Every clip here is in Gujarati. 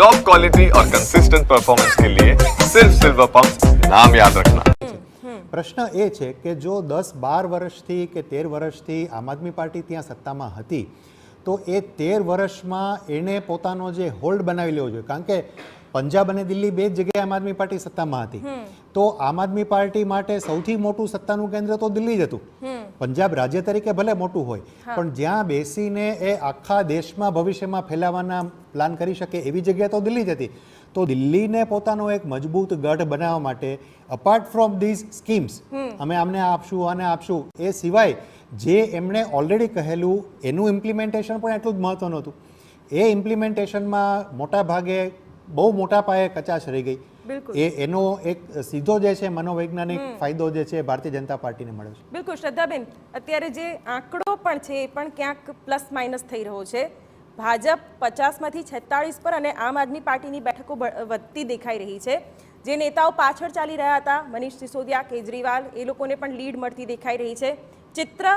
टॉप क्वालिटी और कंसिस्टेंट परफॉर्मेंस के लिए सिर्फ सिल्वर पंप नाम याद रखना। પ્રશ્ન એ છે કે જો 10-12 વર્ષથી કે 13 વર્ષથી આમ આદમી પાર્ટી ત્યાં સત્તામાં હતી તો એ 13 વર્ષમાં એણે પોતાનો જે હોલ્ડ બનાવી લેવો જોઈએ, કારણ કે પંજાબ અને દિલ્હી બે જ જગ્યાએ આમ આદમી પાર્ટી સત્તામાં હતી. તો આમ આદમી પાર્ટી માટે સૌથી મોટું સત્તાનું કેન્દ્ર તો દિલ્હી જ હતું. પંજાબ રાજ્ય તરીકે ભલે મોટું હોય, પણ જ્યાં બેસીને એ આખા દેશમાં ભવિષ્યમાં ફેલાવાના પ્લાન કરી શકે એવી જગ્યા તો દિલ્હી જ હતી. તો દિલ્હીને પોતાનો એક મજબૂત ગઢ બનાવવા માટે અપાર્ટ ફ્રોમ ધીઝ સ્કીમ્સ, અમે આમને આપશું આને આપશું, એ સિવાય જે એમણે ઓલરેડી કહેલું એનું ઇમ્પ્લિમેન્ટેશન પણ એટલું જ મહત્વનું હતું. એ ઇમ્પ્લિમેન્ટેશનમાં મોટા ભાગે બહુ મોટા પાયે કચાશ રહી ગઈ. એનો એક સીધો જે છે મનોવૈજ્ઞાનિક ફાયદો જે છે ભારતીય જનતા પાર્ટીને મળ્યો છે. બિલકુલ શ્રદ્ધાબેન, અત્યારે જે આંકડો પણ છે એ પણ ક્યાંક પ્લસ માઇનસ થઈ રહ્યો છે. ભાજપ 50માંથી 46 પર અને આમ આદમી પાર્ટીની બેઠકો વધતી દેખાઈ રહી છે. જે નેતાઓ પાછળ ચાલી રહ્યા હતા, મનીષ સિસોદિયા, કેજરીવાલ, એ લોકોને પણ લીડ મળતી દેખાઈ રહી છે. ચિત્ર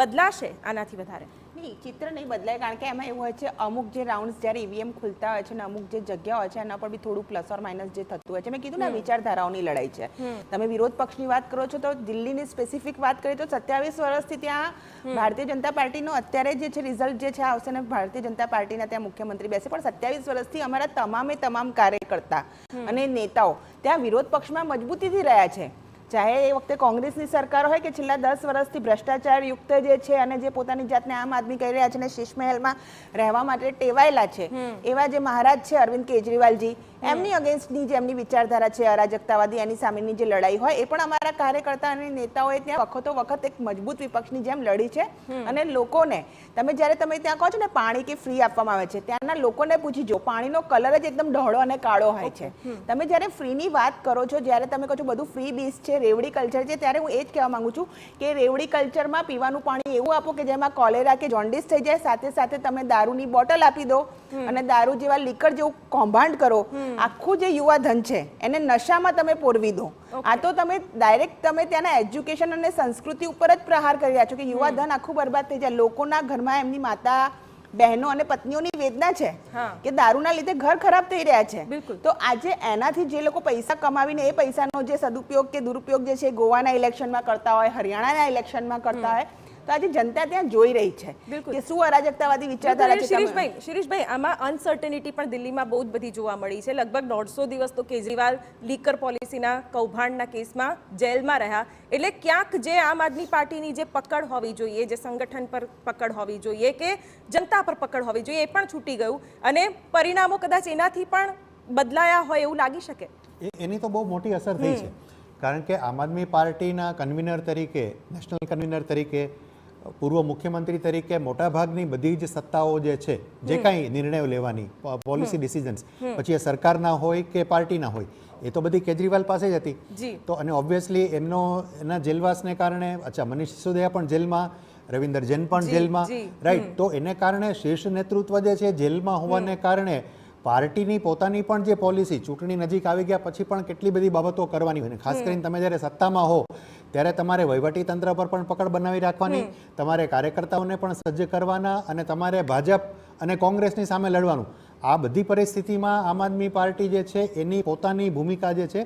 બદલાશે આનાથી વધારે? નહીં, ચિત્ર નહીં બદલાય, કારણ કે એમાં એવું હોય છે અમુક જે રાઉન્ડ્સ જ્યારે ઈવીએમ ખુલતા હોય છે ને અમુક જે જગ્યા હોય છે એના પર બી થોડું પ્લસ ઓર માઇનસ જે થતું હોય છે. મેં કીધું ને વિચારધારાઓની લડાઈ છે. તમે વિરોધ પક્ષની વાત કરો છો તો દિલ્હીની સ્પેસિફિક વાત કરીએ તો 27 વર્ષથી ત્યાં ભારતીય જનતા પાર્ટીનો અત્યારે જે છે રિઝલ્ટ જે છે આવશે ને ભારતીય જનતા પાર્ટીના ત્યાં મુખ્યમંત્રી બેસે, પણ 27 વર્ષથી અમારા તમામ કાર્યકર્તા અને નેતાઓ ત્યાં વિરોધ પક્ષમાં મજબૂતીથી રહ્યા છે. ચાહે એ વખતે કોંગ્રેસની સરકાર હોય કે છેલ્લા 10 વર્ષથી ભ્રષ્ટાચાર યુક્ત જે છે અને જે પોતાની જાતને આમ આદમી કહી રહ્યા છે અને શીશ મહેલમાં રહેવા માટે ટેવાયેલા છે એવા જે મહારાજ છે અરવિંદ કેજરીવાલજી, એમની અગેન્સ્ટની જે એમની વિચારધારા છે અરાજકતાવાદી, એની સામેની જે લડાઈ હોય એ પણ અમારા કાર્યકર્તા અને નેતાઓએ ત્યાં વખત એક મજબૂત વિપક્ષની જેમ લડી છે. અને લોકોને તમે ત્યાં કહો છો ને પાણી કે ફ્રી આપવામાં આવે છે, ત્યાંના લોકોને પૂછી જો, પાણીનો કલર જ એકદમ ઢળો અને કાળો હોય છે. તમે જ્યારે ફ્રીની વાત કરો છો, જ્યારે તમે કહો છો બધું ફ્રી બીચ છે, રેવડી કલ્ચર છે, ત્યારે હું એ જ કહેવા માંગુ છું કે રેવડી કલ્ચરમાં પીવાનું પાણી એવું આપો કે જેમાં કોલેરા કે જોન્ડિસ થઈ જાય, સાથે સાથે તમે દારૂની બોટલ આપી દો અને દારૂ જેવા લીકર જેવું કૌભાંડ કરો. આખું જે યુવા ધન છે એને નશામાં તમે પોરવી દો. આ તો તમે ડાયરેક્ટ તમે ત્યાંના એજ્યુકેશન અને સંસ્કૃતિ ઉપર જ પ્રહાર કરી રહ્યા છો કે યુવા ધન આખું બરબાદ થઈ જાય. લોકોના ઘરમાં એમની માતા, બહેનો અને પત્નીઓની વેદના છે કે દારૂના લીધે ઘર ખરાબ થઈ રહ્યા છે. તો આજે એનાથી જે લોકો પૈસા કમાવીને એ પૈસાનો જે સદુપયોગ કે દુરુપયોગ જે છે ગોવાના ઇલેક્શનમાં કરતા હોય, હરિયાણાના ઇલેક્શનમાં કરતા હોય, તો આજે જનતા ત્યાં જોઈ રહી છે કે શું અરાજકતાવાદી વિચારધારા છે. શિરીષભાઈ, આમાં અનસર્ટેનિટી પણ દિલ્હીમાં બહુ જ બધી જોવા મળી છે. લગભગ 150 દિવસ તો કેજરીવાલ લીકર પોલિસીના કૌભાંડના કેસમાં જેલમાં રહ્યા. એટલે ક્યાંક જે આમ આદમી પાર્ટીની જે પકડ હોવી જોઈએ, જે સંગઠન પર પકડ હોવી જોઈએ કે જનતા પર પકડ હોવી જોઈએ, એ પણ છૂટી ગયું અને પરિણામો કદાચ એનાથી પણ બદલાયા હોય એવું લાગી શકે. એની તો બહુ મોટી અસર થઈ છે, કારણ કે આમ આદમી પાર્ટીના કન્વીનર તરીકે, નેશનલ કન્વીનર તરીકે, પૂર્વ મુખ્યમંત્રી તરીકે મોટાભાગની બધી જ સત્તાઓ જે છે, જે કાંઈ નિર્ણયો લેવાની, પોલિસી ડિસિઝન્સ, પછી એ સરકારના હોય કે પાર્ટીના હોય, એ તો બધી કેજરીવાલ પાસે જ હતી. તો અને ઓબ્વિયસલી એના જેલવાસને કારણે, મનીષ સિસોદિયા પણ જેલમાં, રવિન્દર જૈન પણ જેલમાં, રાઈટ. તો એને કારણે શીર્ષ નેતૃત્વ જે છે જેલમાં હોવાને કારણે પાર્ટીની પોતાની પણ જે પોલિસી, ચૂંટણી નજીક આવી ગયા પછી પણ કેટલી બધી બાબતો કરવાની હોય. ખાસ કરીને તમે જ્યારે સત્તામાં હો ત્યારે તમારે વહીવટી તંત્ર પર પણ પકડ બનાવી રાખવાની, તમારે કાર્યકર્તાઓને પણ સજ્જ કરવાના અને તમારે ભાજપ અને કોંગ્રેસની સામે લડવાનું. આ બધી પરિસ્થિતિમાં આમ આદમી પાર્ટી જે છે એની પોતાની ભૂમિકા જે છે